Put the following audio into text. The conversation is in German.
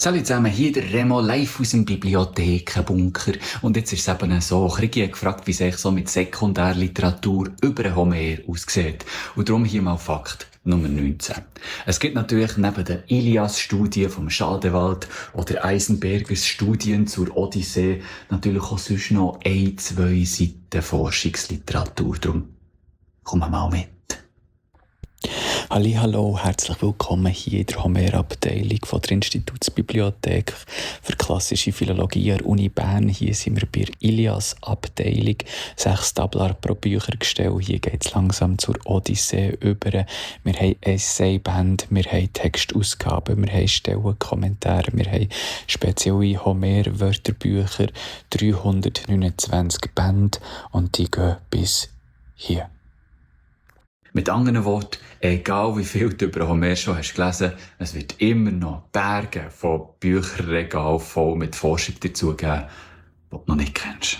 Salut zusammen, hier der Remo, live aus dem Bibliothekenbunker. Und jetzt ist es eben so, Krigi hat gefragt, wie es eigentlich so mit Sekundärliteratur über Homer aussieht. Und darum hier mal Fakt Nummer 19. Es gibt natürlich neben der Ilias-Studie vom Schadewald oder Eisenbergers Studien zur Odyssee natürlich auch sonst noch 1-2 Seiten Forschungsliteratur. Darum kommen wir mal mit. Hallo, herzlich willkommen hier in der Homer-Abteilung von der Institutsbibliothek für klassische Philologie an der Uni Bern. Hier sind wir bei der Ilias-Abteilung. 6 Tablar pro Büchergestell. Hier geht es langsam zur Odyssee über. Wir haben Essaybände, wir haben Textausgaben, wir haben Stellenkommentare, wir haben spezielle Homer-Wörterbücher, 329 Bände und die gehen bis hier. Mit anderen Worten, egal wie viel du über Homer schon hast gelesen, es wird immer noch Berge von Bücherregalen voll mit Forschung dazugeben, die du noch nicht kennst.